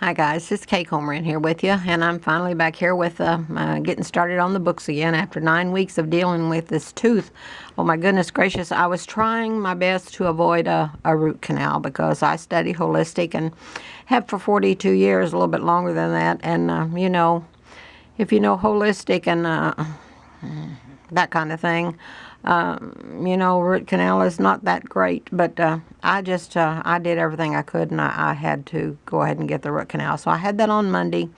Hi guys, it's Kay Comer in here with you, and I'm finally back here with getting started on the books again after 9 weeks of dealing with this tooth. Oh my goodness gracious, I was trying my best to avoid a root canal because I study holistic and have for 42 years, a little bit longer than that, and if you know holistic and that kind of thing, root canal is not that great, but I did everything I could, and I had to go ahead and get the root canal. So I had that on Monday,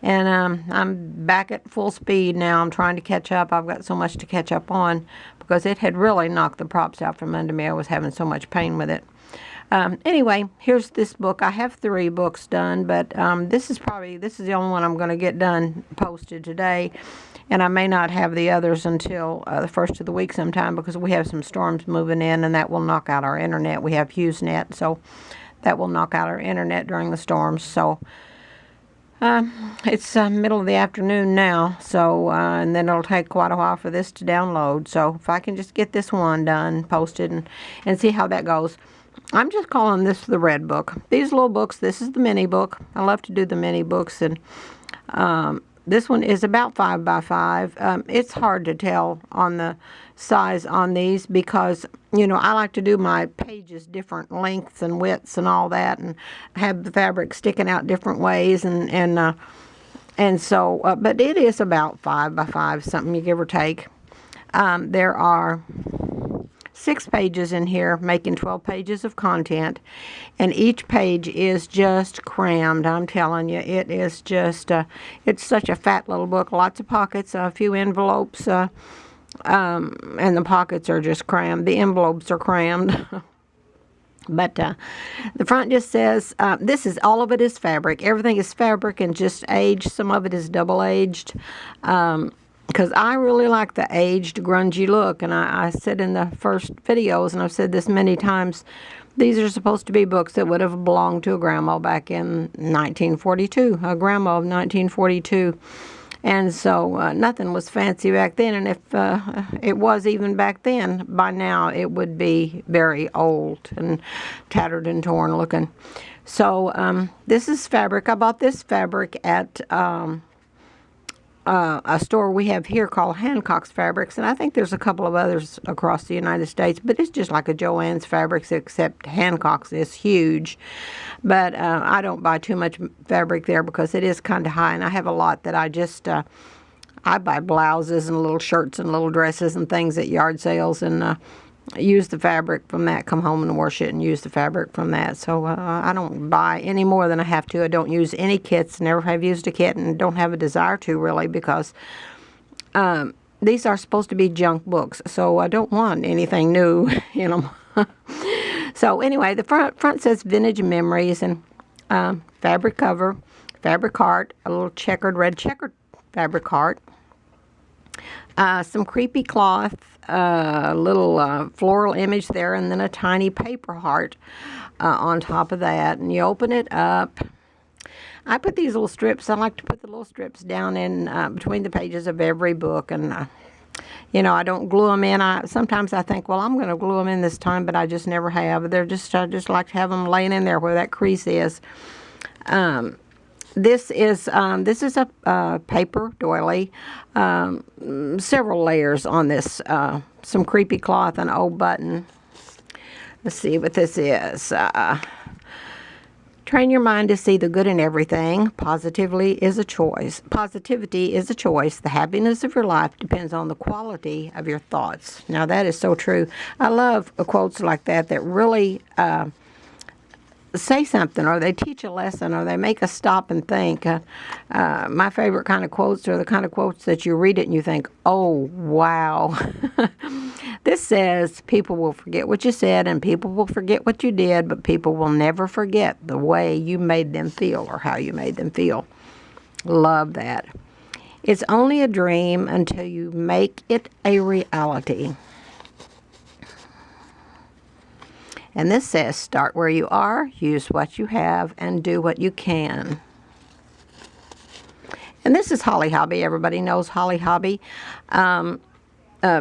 and I'm back at full speed now. I'm trying to catch up. I've got so much to catch up on because it had really knocked the props out from under me. I was having so much pain with it. Anyway, here's this book. I have 3 books done, but this is the only one I'm going to get done posted today. And I may not have the others until the first of the week sometime because we have some storms moving in, and that will knock out our internet. We have HughesNet, so that will knock out our internet during the storms. So it's middle of the afternoon now, so and then it'll take quite a while for this to download. So if I can just get this one done, posted, and see how that goes. I'm just calling this the red book. These little books, this is the mini book. I love to do the mini books, and this one is about 5 by 5. It's hard to tell on the size on these because, I like to do my pages different lengths and widths and all that, and have the fabric sticking out different ways, but it is about 5 by 5, something you give or take. There are 6 pages in here, making 12 pages of content, and each page is just crammed. I'm telling you, it is just, it's such a fat little book, lots of pockets, a few envelopes, and the pockets are just crammed. The envelopes are crammed. But the front just says, all of it is fabric. Everything is fabric and just aged. Some of it is double-aged. Because I really like the aged, grungy look, and I said in the first videos, and I've said this many times, these are supposed to be books that would have belonged to a grandma back in 1942, a grandma of 1942. And so nothing was fancy back then, and if it was even back then, by now it would be very old and tattered and torn looking. So this is fabric. I bought this fabric at a store we have here called Hancock's Fabrics, and I think there's a couple of others across the United States, but it's just like a Joann's Fabrics, except Hancock's is huge. But I don't buy too much fabric there because it is kind of high, and I have a lot that I buy blouses and little shirts and little dresses and things at yard sales, and use the fabric from that, come home and wash it and use the fabric from that. So I don't buy any more than I have to. I don't use any kits, never have used a kit, and don't have a desire to really, because these are supposed to be junk books, so I don't want anything new in them. So anyway, the front says Vintage Memories, and fabric cover, fabric heart, a little red checkered fabric heart, some creepy cloth, a little floral image there, and then a tiny paper heart on top of that. And you open it up. I put these little strips, I like to put the little strips down in between the pages of every book, and I don't glue them in. Sometimes I think, well, I'm going to glue them in this time, but I just never have. I just like to have them laying in there where that crease is. This is a paper doily, several layers on this, some creepy cloth, an old button. Let's see what this is. Train your mind to see the good in everything. Positivity is a choice. The happiness of your life depends on the quality of your thoughts. Now, that is so true. I love quotes like that really say something, or they teach a lesson, or they make us stop and think. My favorite kind of quotes are the kind of quotes that you read it and you think, oh, wow. This says, people will forget what you said and people will forget what you did, but people will never forget the way you made them feel or how you made them feel. Love that. It's only a dream until you make it a reality. And this says, start where you are, use what you have, and do what you can. And this is Holly Hobby. Everybody knows Holly Hobby.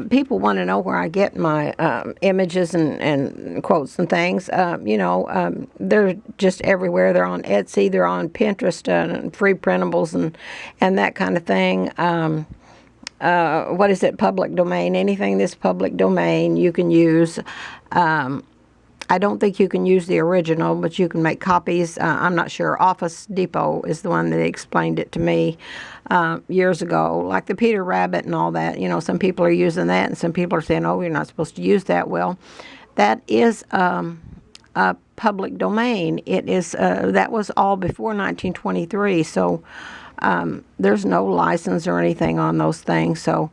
people want to know where I get my images and quotes and things. They're just everywhere. They're on Etsy. They're on Pinterest and free printables and that kind of thing. What is it? Public domain. Anything that's public domain you can use. I don't think you can use the original, but you can make copies. I'm not sure. Office Depot is the one that explained it to me years ago, like the Peter Rabbit and all that. Some people are using that, and some people are saying, "Oh, you're not supposed to use that." Well, that is a public domain. It is that was all before 1923, so there's no license or anything on those things. So.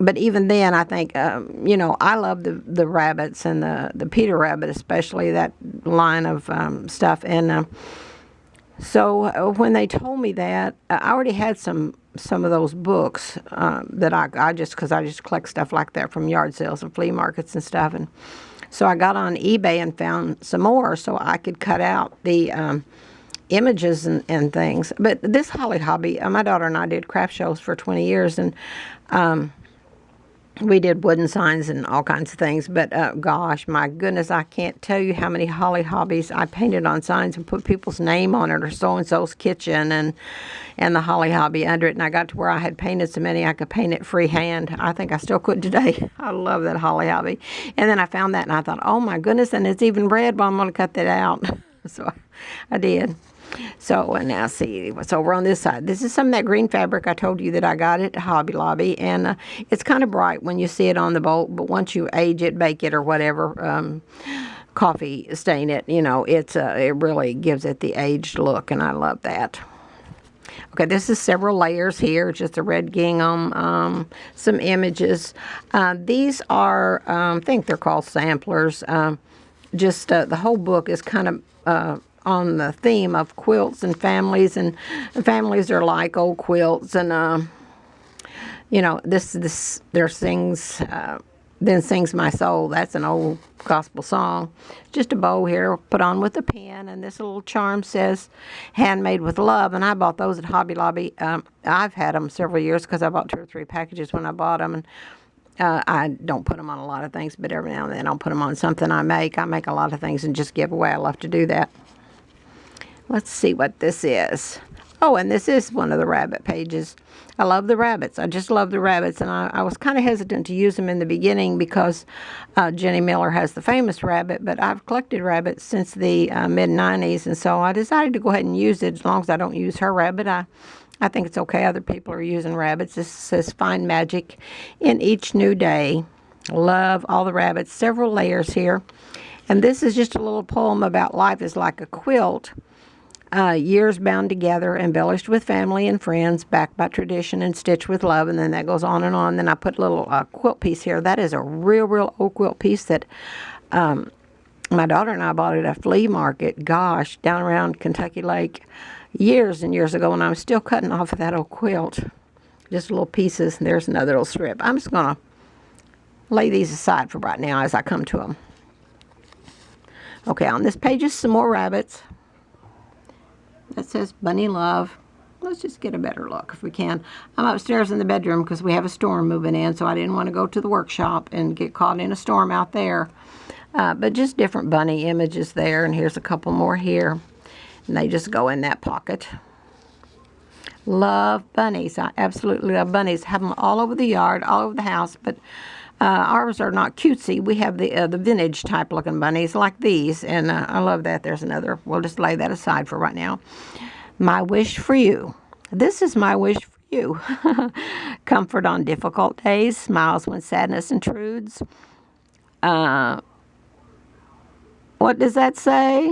But even then, I think, I love the rabbits and the Peter Rabbit, especially that line of stuff. And so when they told me that, I already had some of those books that because I just collect stuff like that from yard sales and flea markets and stuff. And so I got on eBay and found some more so I could cut out the images and things. But this Holly hobby, my daughter and I did craft shows for 20 years, and we did wooden signs and all kinds of things, but gosh, my goodness, I can't tell you how many Holly hobbies I painted on signs and put people's name on it, or so-and-so's kitchen, and the Holly hobby under it. And I got to where I had painted so many I could paint it freehand. I think I still could today. I love that Holly hobby. And then I found that and I thought, oh my goodness, and it's even red, but I'm going to cut that out. So I did. So now see what's over on this side. This is some of that green fabric I told you that I got at Hobby Lobby, and it's kind of bright when you see it on the bolt, but once you age it, bake it, or whatever, coffee stain it, it really gives it the aged look, and I love that. Okay, this is several layers here, just a red gingham, some images. These are, I think they're called samplers. The whole book is kind of on the theme of quilts and families are like old quilts, and there sings Then Sings My Soul. That's an old gospel song. Just a bow here put on with a pin, and this little charm says handmade with love, and I bought those at Hobby Lobby. I've had them several years because I bought 2 or 3 packages when I bought them, and I don't put them on a lot of things, but every now and then I'll put them on something I make. I make a lot of things and just give away. I love to do that. Let's see what this is. Oh, and this is one of the rabbit pages. I love the rabbits. I just love the rabbits, and I was kind of hesitant to use them in the beginning because Jenny Miller has the famous rabbit, but I've collected rabbits since the mid-90s, and so I decided to go ahead and use it as long as I don't use her rabbit. I think it's okay. Other people are using rabbits. This says find magic in each new day. Love all the rabbits. Several layers here. And this is just a little poem about life is like a quilt. Years bound together, embellished with family and friends, backed by tradition and stitched with love, and then that goes on and on. Then I put a little quilt piece here. That is a real old quilt piece that my daughter and I bought at a flea market, gosh, down around Kentucky Lake years and years ago, and I'm still cutting off of that old quilt. Just little pieces, and there's another little strip. I'm just going to lay these aside for right now as I come to them. Okay, on this page is some more rabbits. That says Bunny Love. Let's just get a better look if we can. I'm upstairs in the bedroom because we have a storm moving in, so I didn't want to go to the workshop and get caught in a storm out there. But just different bunny images there, and here's a couple more here. And they just go in that pocket. Love bunnies. I absolutely love bunnies. Have them all over the yard, all over the house, but ours are not cutesy. We have the vintage type looking bunnies like these, and I love that. There's another. We'll just lay that aside for right now. My wish for you. This is my wish for you. Comfort on difficult days, smiles when sadness intrudes. What does that say?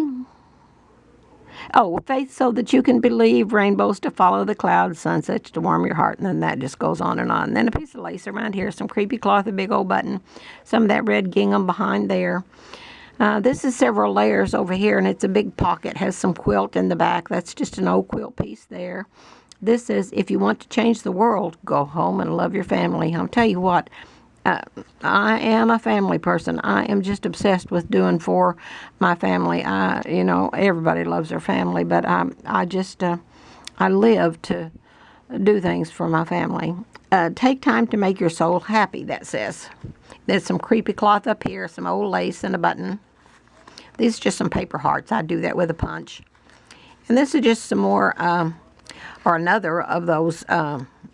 Oh, faith so that you can believe, rainbows to follow the clouds, sunsets to warm your heart, and then that just goes on and on. And then a piece of lace around here, some creepy cloth, a big old button, some of that red gingham behind there. This is several layers over here, and it's a big pocket, has some quilt in the back. That's just an old quilt piece there. This is, if you want to change the world, go home and love your family. I'll tell you what, I am a family person. I am just obsessed with doing for my family. Everybody loves their family, but I live to do things for my family. Take time to make your soul happy, that says. There's some creepy cloth up here, some old lace and a button. These are just some paper hearts. I do that with a punch. And this is just some more, or another of those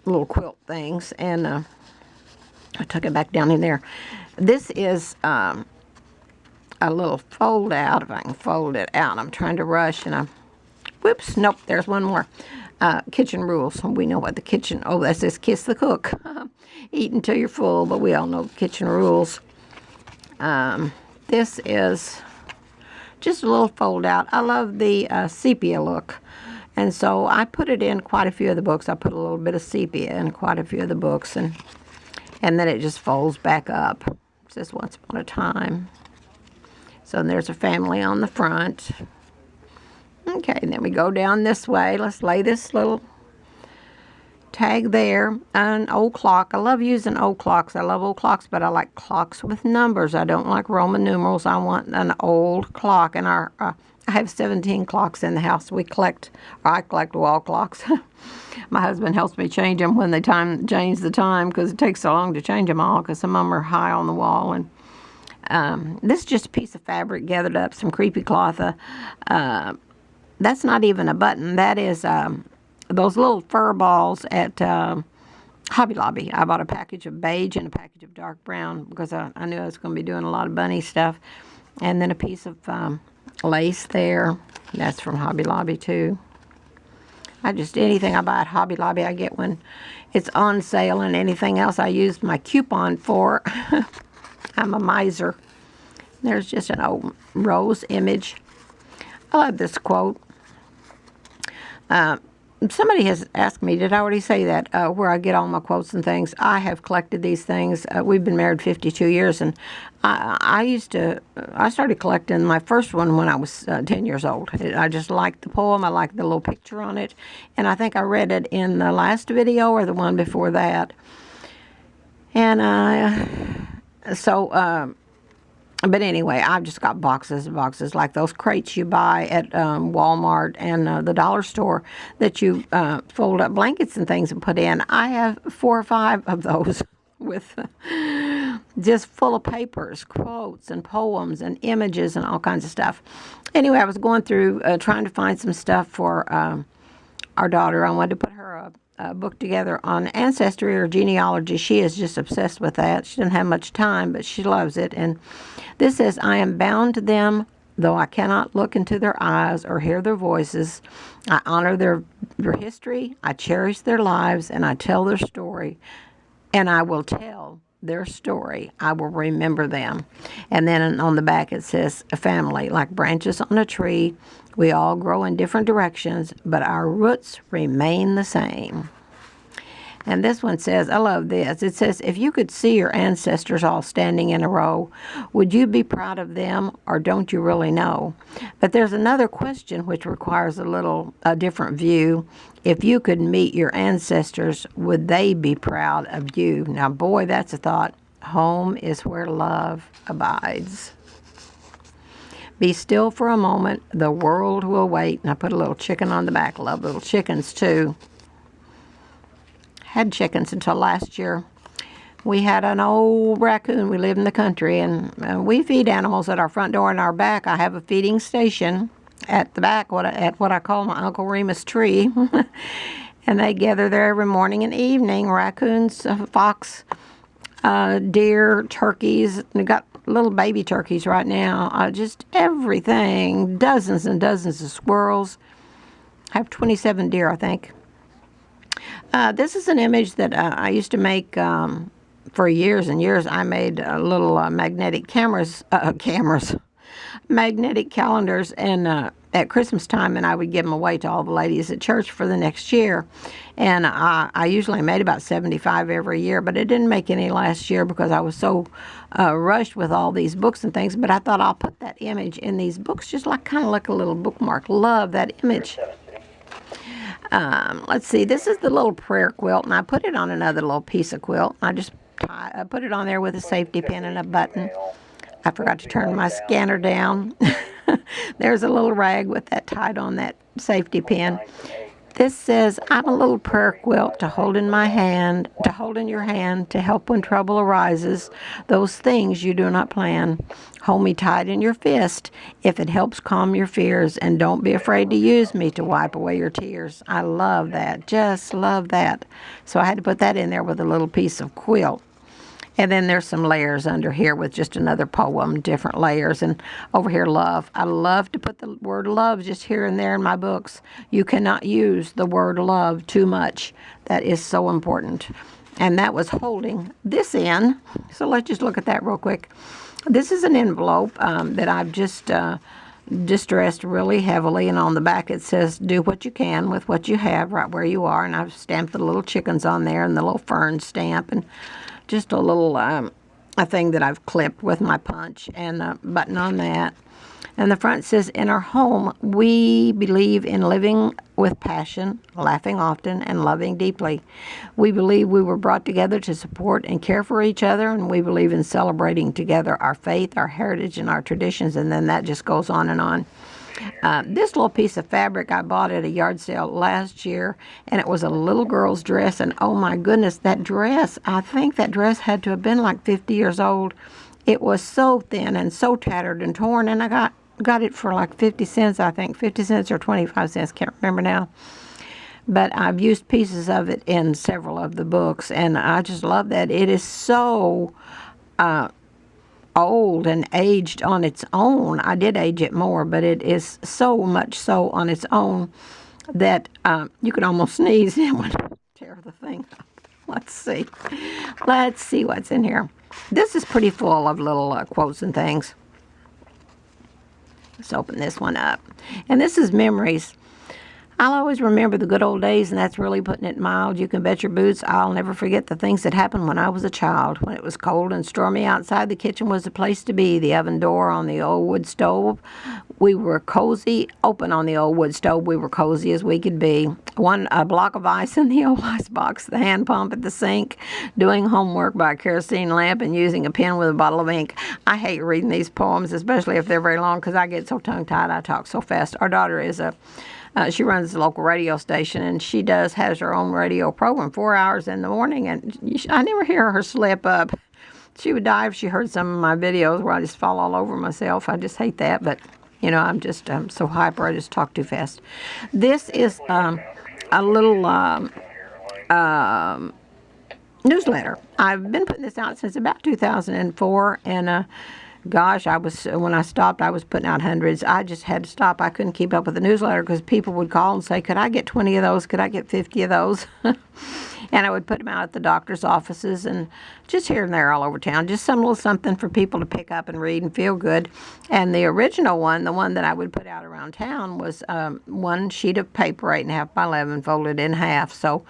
little quilt things. And I took it back down in there. This is a little fold out, if I can fold it out. I'm trying to rush, and whoops, nope, there's one more. Kitchen rules. We know what the kitchen, that says kiss the cook. Eat until you're full, but we all know kitchen rules. This is just a little fold out. I love the sepia look. And so I put it in quite a few of the books. I put a little bit of sepia in quite a few of the books, and then it just folds back up. It says Once Upon a Time. So there's a family on the front. Okay, and then we go down this way. Let's lay this little tag there. An old clock. I love using old clocks. I love old clocks, but I like clocks with numbers. I don't like Roman numerals. I want an old clock. And I have 17 clocks in the house. I collect wall clocks. My husband helps me change them when they change the time, because it takes so long to change them all, because some of them are high on the wall. And this is just a piece of fabric gathered up, some creepy cloth. That's not even a button. That is those little fur balls at Hobby Lobby. I bought a package of beige and a package of dark brown, because I knew I was going to be doing a lot of bunny stuff. And then a piece of lace there. That's from Hobby Lobby too. Anything I buy at Hobby Lobby, I get when it's on sale, and anything else I used my coupon for. I'm a miser. There's just an old rose image. I love this quote. Somebody has asked me, did I already say that, where I get all my quotes and things? I have collected these things. We've been married 52 years, and I started collecting my first one when I was 10 years old. I just liked the poem. I liked the little picture on it, and I think I read it in the last video or the one before that. And but anyway, I've just got boxes and boxes, like those crates you buy at Walmart and the dollar store that you fold up blankets and things and put in. I have 4 or 5 of those with just full of papers, quotes and poems and images and all kinds of stuff. Anyway, I was going through trying to find some stuff for our daughter. I wanted to put her a book together on ancestry or genealogy. She is just obsessed with that. She doesn't have much time, but she loves it. And this says, I am bound to them, though I cannot look into their eyes or hear their voices. I honor their history. I cherish their lives, and I tell their story. And I will tell their story. I will remember them. And then on the back it says, a family, like branches on a tree. We all grow in different directions, but our roots remain the same. And this one says, I love this. It says, if you could see your ancestors all standing in a row, would you be proud of them, or don't you really know? But there's another question which requires a different view. If you could meet your ancestors, would they be proud of you? Now, boy, that's a thought. Home is where love abides. Be still for a moment. The world will wait. And I put a little chicken on the back. Love little chickens, too. Had chickens until last year. We had an old raccoon. We live in the country, and we feed animals at our front door and our back. I have a feeding station at the back, at what I call my Uncle Remus tree. And they gather there every morning and evening. Raccoons, fox, deer, turkeys. We got little baby turkeys right now. Just everything. Dozens and dozens of squirrels. I have 27 deer, I think. This is an image that I used to make for years and years. I made little magnetic magnetic calendars, and at Christmas time, and I would give them away to all the ladies at church for the next year. And I usually made about 75 every year, but it didn't make any last year because I was so rushed with all these books and things. But I thought I'll put that image in these books, just kind of like a little bookmark. Love that image. Let's see, this is the little prayer quilt, and I put it on another little piece of quilt. I put it on there with a safety pin and a button. I forgot to turn my scanner down. There's a little rag with that tied on that safety pin. This says, I'm a little prayer quilt to hold in my hand, to hold in your hand, to help when trouble arises, those things you do not plan. Hold me tight in your fist if it helps calm your fears, and don't be afraid to use me to wipe away your tears. I love that. Just love that. So I had to put that in there with a little piece of quilt. And then there's some layers under here with just another poem, different layers. And over here, love. I love to put the word love just here and there in my books. You cannot use the word love too much. That is so important. And that was holding this in. So let's just look at that real quick. This is an envelope that I've just distressed really heavily. And on the back it says, do what you can with what you have right where you are. And I've stamped the little chickens on there and the little fern stamp. And just a little a thing that I've clipped with my punch and a button on that. And the front says, in our home, we believe in living with passion, laughing often, and loving deeply. We believe we were brought together to support and care for each other, and we believe in celebrating together our faith, our heritage, and our traditions, and then that just goes on and on. This little piece of fabric I bought at a yard sale last year, and it was a little girl's dress, and oh my goodness, that dress, I think that dress had to have been like 50 years old. It was so thin and so tattered and torn, and I got it for like 50 cents, I think, 50 cents or 25 cents, can't remember now. But I've used pieces of it in several of the books, and I just love that. It is so old and aged on its own. I did age it more, but it is so much so on its own that you could almost sneeze and it would tear the thing up. Let's see. Let's see what's in here. This is pretty full of little quotes and things. Let's open this one up. And this is memories. I'll always remember the good old days, and that's really putting it mild. You can bet your boots I'll never forget the things that happened when I was a child. When it was cold and stormy outside, the kitchen was the place to be. The oven door on the old wood stove. We were cozy, open on the old wood stove. We were cozy as we could be. A block of ice in the old ice box, the hand pump at the sink, doing homework by a kerosene lamp, and using a pen with a bottle of ink. I hate reading these poems, especially if they're very long, because I get so tongue-tied. I talk so fast. Our daughter is she runs the local radio station, and she has her own radio program 4 hours in the morning, and I never hear her slip up. She would die if she heard some of my videos where I just fall all over myself. I just hate that, but, you know, I'm so hyper, I just talk too fast. This is a little newsletter. I've been putting this out since about 2004, and gosh, when I stopped, I was putting out hundreds. I just had to stop. I couldn't keep up with the newsletter because people would call and say, could I get 20 of those? Could I get 50 of those? And I would put them out at the doctor's offices and just here and there all over town. Just some little something for people to pick up and read and feel good. And the original one, the one that I would put out around town, was one sheet of paper, 8.5 by 11, folded in half. So,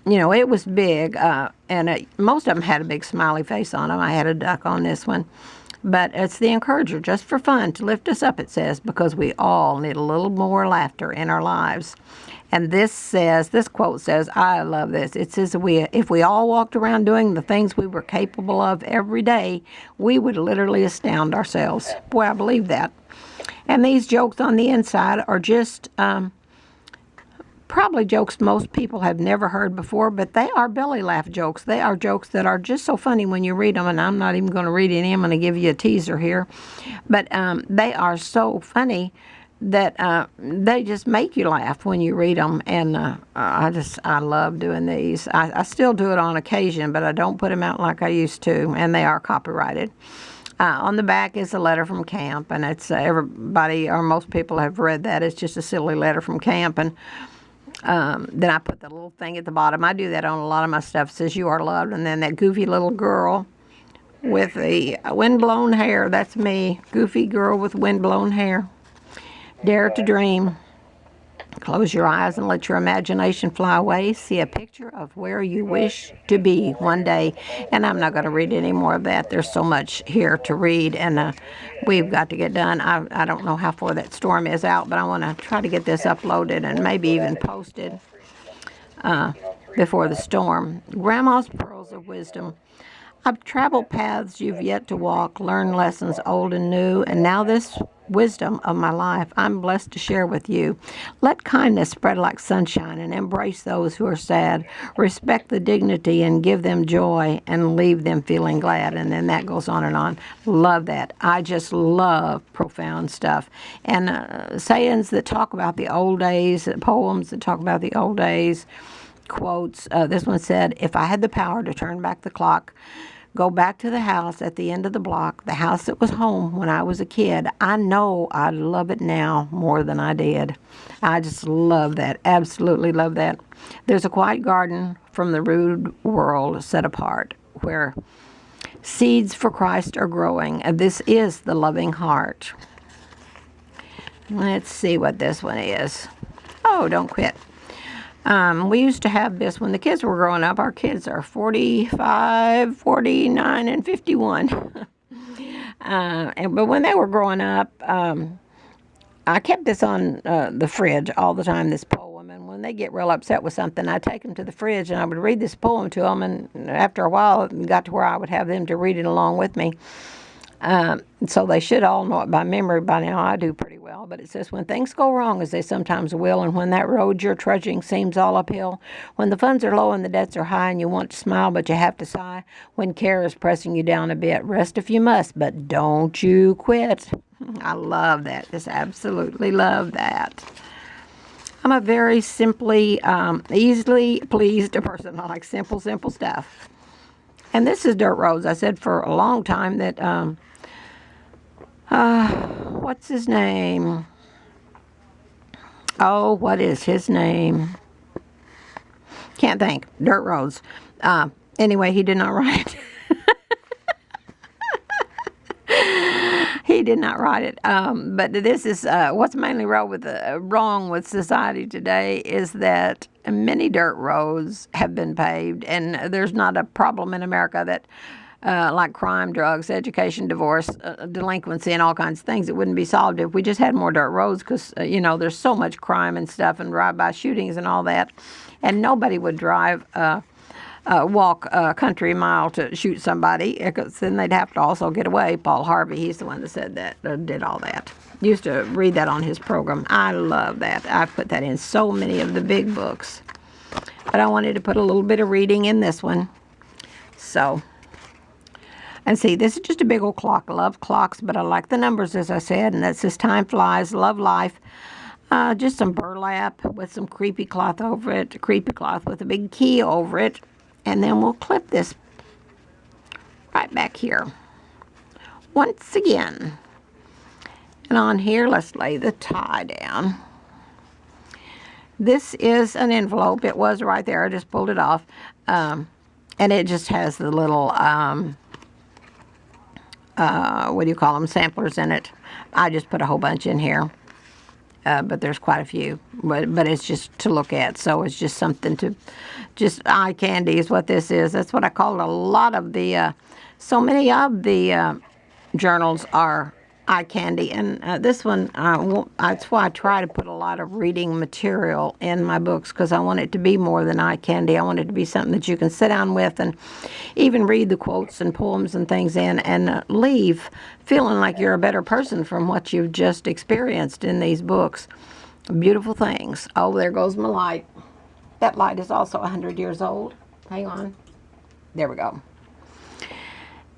you know, it was big, and most of them had a big smiley face on them. I had a duck on this one. But it's the encourager, just for fun, to lift us up, it says, because we all need a little more laughter in our lives. And this quote says, I love this. It says, if we all walked around doing the things we were capable of every day, we would literally astound ourselves. Boy, I believe that. And these jokes on the inside are just probably jokes most people have never heard before, but they are belly laugh jokes. They are jokes that are just so funny when you read them, and I'm not even going to read any. I'm going to give you a teaser here. But they are so funny that they just make you laugh when you read them, and I love doing these. I still do it on occasion, but I don't put them out like I used to, and they are copyrighted. On the back is a letter from camp, and it's everybody or most people have read that. It's just a silly letter from camp, and then I put the little thing at the bottom. I do that on a lot of my stuff. It says, you are loved. And then that goofy little girl with the windblown hair. That's me. Goofy girl with windblown hair. Dare to dream. Close your eyes and let your imagination fly away. See a picture of where you wish to be one day. And I'm not going to read any more of that. There's so much here to read, and we've got to get done. I don't know how far that storm is out, but I want to try to get this uploaded and maybe even posted before the storm. Grandma's Pearls of Wisdom. I've traveled paths you've yet to walk, learned lessons old and new, and now this wisdom of my life I'm blessed to share with you. Let kindness spread like sunshine and embrace those who are sad. Respect the dignity and give them joy and leave them feeling glad. And then that goes on and on. Love that. I just love profound stuff. And sayings that talk about the old days, poems that talk about the old days, quotes. This one said, if I had the power to turn back the clock, go back to the house at the end of the block, the house that was home when I was a kid, I know I'd love it now more than I did. I just love that. Absolutely love that. There's a quiet garden from the rude world set apart where seeds for Christ are growing. This is the loving heart. Let's see what this one is. Oh, don't quit. We used to have this when the kids were growing up. Our kids are 45, 49, and 51. But when they were growing up, I kept this on the fridge all the time, this poem. And when they get real upset with something, I'd take them to the fridge and I would read this poem to them. And after a while, it got to where I would have them to read it along with me. So they should all know it by memory by now. I do pretty well. But it says, when things go wrong, as they sometimes will, and when that road you're trudging seems all uphill, when the funds are low and the debts are high and you want to smile but you have to sigh, when care is pressing you down a bit, rest if you must, but don't you quit. I love that. Just absolutely love that. I'm a very simply, easily pleased person. I like simple stuff. And this is Dirt Roads. I said for a long time that, what's his name? Oh, what is his name? Can't think. Dirt Roads. Anyway, he did not write it. He did not write it. But this is what's mainly wrong with society today is that many dirt roads have been paved, and there's not a problem in America that like crime, drugs, education, divorce, delinquency, and all kinds of things that wouldn't be solved if we just had more dirt roads because, there's so much crime and stuff and drive-by shootings and all that. And nobody would walk a country mile to shoot somebody because then they'd have to also get away. Paul Harvey, he's the one that said that, did all that. Used to read that on his program. I love that. I've put that in so many of the big books. But I wanted to put a little bit of reading in this one. So... And see, this is just a big old clock. I love clocks, but I like the numbers, as I said. And that says, time flies, love life. Just some burlap with some creepy cloth over it. Creepy cloth with a big key over it. And then we'll clip this right back here. Once again. And on here, let's lay the tie down. This is an envelope. It was right there. I just pulled it off. And it just has the little... what do you call them, samplers in it. I just put a whole bunch in here, but there's quite a few, but it's just to look at, so it's just something to, just eye candy is what this is. That's what I call it. A lot of the, so many of the journals are eye candy, and this one, that's why I try to put a lot of reading material in my books, because I want it to be more than eye candy. I want it to be something that you can sit down with and even read the quotes and poems and things in and leave feeling like you're a better person from what you've just experienced in these books. Beautiful things. Oh, there goes my light. That light is also 100 years old. Hang on. There we go.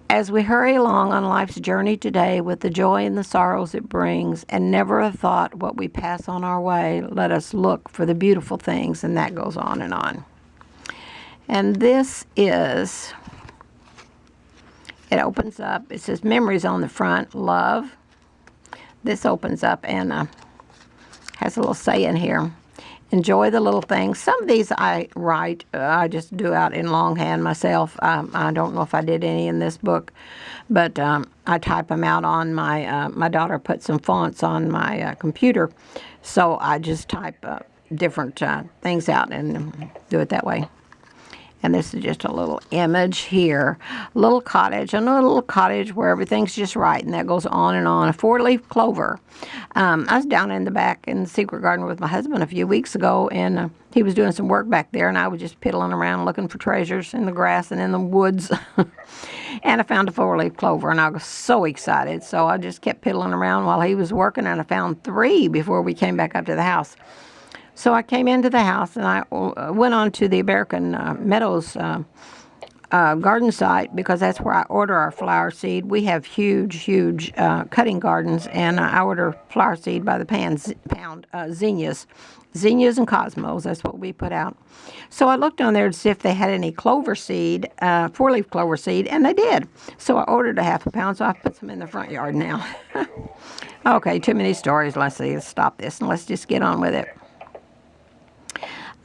As we hurry along on life's journey today with the joy and the sorrows it brings, and never a thought what we pass on our way, let us look for the beautiful things, and that goes on and on. And this is, it opens up, it says memories on the front, love. This opens up and has a little saying here. Enjoy the little things. Some of these I write, I just do out in longhand myself. I don't know if I did any in this book, but I type them out on my daughter put some fonts on my computer, so I just type different things out and do it that way. And this is just a little image here. A little cottage, another little cottage where everything's just right, and that goes on and on. A 4-leaf clover. I was down in the back in the secret garden with my husband a few weeks ago, and he was doing some work back there, and I was just piddling around looking for treasures in the grass and in the woods. And I found a 4-leaf clover, and I was so excited. So I just kept piddling around while he was working, and I found 3 before we came back up to the house. So I came into the house, and I went on to the American Meadows garden site, because that's where I order our flower seed. We have huge cutting gardens, and I order flower seed by the pound, zinnias. Zinnias and cosmos, that's what we put out. So I looked on there to see if they had any clover seed, 4-leaf clover seed, and they did. So I ordered a ½ pound, so I put some in the front yard now. Okay, too many stories. Let's stop this, and let's just get on with it.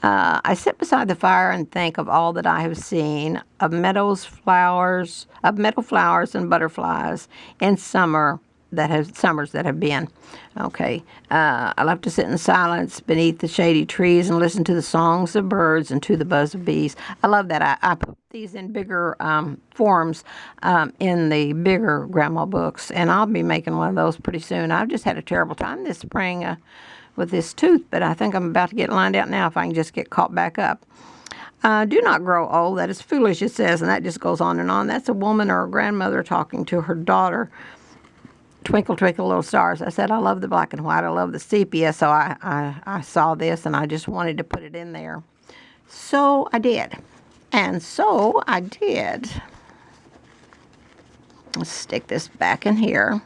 I sit beside the fire and think of all that I have seen, of meadow flowers and butterflies in summers that have been. Okay, I love to sit in silence beneath the shady trees and listen to the songs of birds and to the buzz of bees. I love that. I put these in bigger forms in the bigger grandma books, and I'll be making one of those pretty soon. I've just had a terrible time this spring with this tooth, but I think I'm about to get lined out now if I can just get caught back up. Do not grow old. That is foolish, it says, and that just goes on and on. That's a woman or a grandmother talking to her daughter. Twinkle, twinkle, little stars. I said, I love the black and white. I love the sepia, so I saw this, and I just wanted to put it in there. So I did. And so I did. Let's stick this back in here.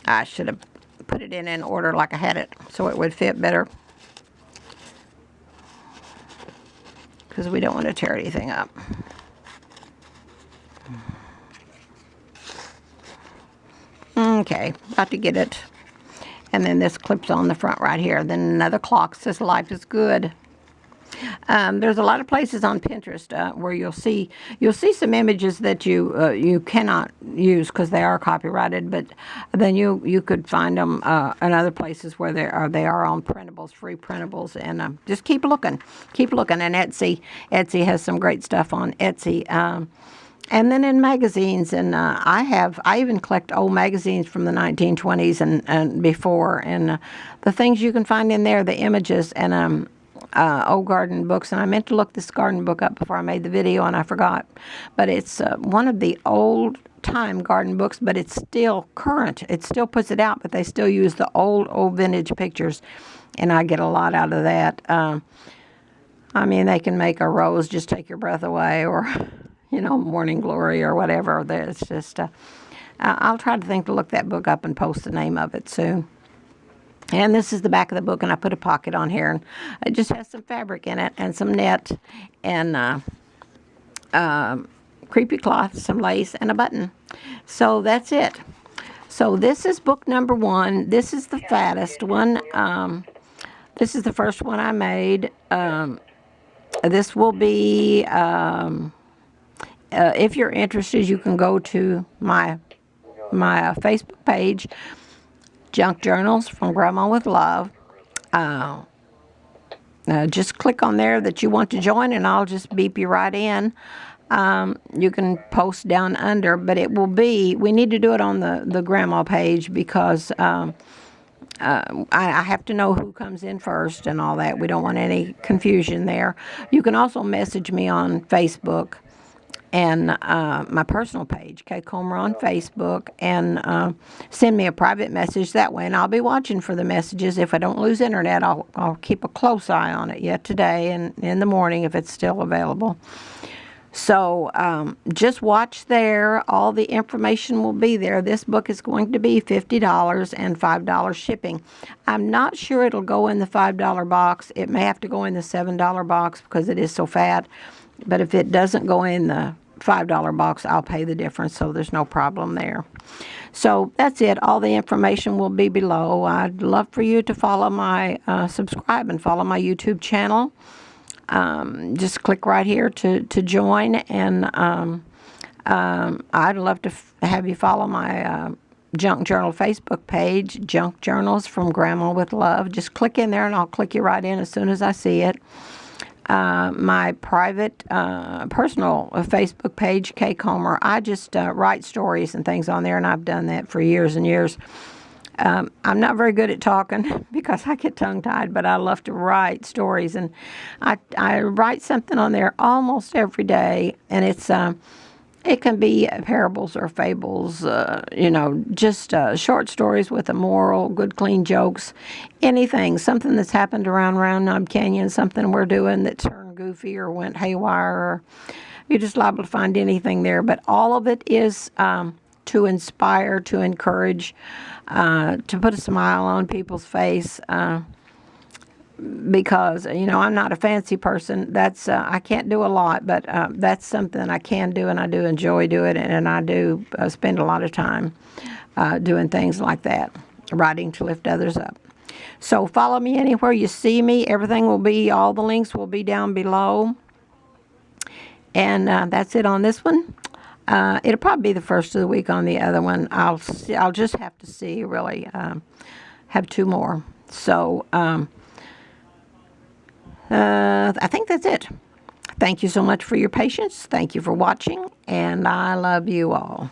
I should have put it in order like I had it so it would fit better, because we don't want to tear anything up. Okay, about to get it. And then this clips on the front right here. Then another clock says life is good. There's a lot of places on Pinterest where you'll see some images that you cannot use because they are copyrighted, but then you could find them in other places where they are on printables, free printables, and just keep looking. And Etsy has some great stuff on Etsy. And then in magazines, and I even collect old magazines from the 1920s and before, and the things you can find in there, the images, and old garden books. And I meant to look this garden book up before I made the video, and I forgot. But it's one of the old time garden books, but it's still current. It still puts it out, but they still use the old vintage pictures, and I get a lot out of that. I mean, they can make a rose just take your breath away, or morning glory or whatever. It's just I'll try to look that book up and post the name of it soon. And this is the back of the book, and I put a pocket on here, and it just has some fabric in it and some net and creepy cloth, some lace, and a button. So that's it. So this is book number 1. This is the fattest one. This is the first one I made. This will be, if you're interested, you can go to my Facebook page, Junk Journals from Grandma with Love. Just click on there that you want to join, and I'll just beep you right in. You can post down under, but it will be, we need to do it on the grandma page, because I have to know who comes in first and all that. We don't want any confusion there. You can also message me on Facebook and my personal page, Kay Comer on Facebook, and send me a private message that way, and I'll be watching for the messages. If I don't lose internet, I'll keep a close eye on it yet today and in the morning if it's still available. So just watch there. All the information will be there. This book is going to be $50 and $5 shipping. I'm not sure it'll go in the $5 box. It may have to go in the $7 box because it is so fat. But if it doesn't go in the $5 box, I'll pay the difference, so there's no problem there. So that's it. All the information will be below. I'd love for you to follow my, subscribe and follow my YouTube channel. Just click right here to join, and I'd love to have you follow my Junk Journal Facebook page, Junk Journals from Grandma with Love. Just click in there and I'll click you right in as soon as I see it. My private, personal Facebook page, Kay Comer. I just write stories and things on there, and I've done that for years and years. I'm not very good at talking because I get tongue-tied, but I love to write stories, and I write something on there almost every day, and it can be parables or fables, just short stories with a moral, good, clean jokes, anything, something that's happened around Round Knob Canyon, something we're doing that turned goofy or went haywire, or you're just liable to find anything there. But all of it is to inspire, to encourage, to put a smile on people's face. Because I'm not a fancy person. That's I can't do a lot, but that's something I can do, and I do enjoy doing it, and I do spend a lot of time doing things like that, writing to lift others up. So follow me anywhere you see me. Everything will be, all the links will be down below, and that's it on this one. It'll probably be the first of the week on the other one. I'll just have to see. Really, have 2 more. So. I think that's it. Thank you so much for your patience. Thank you for watching, and I love you all.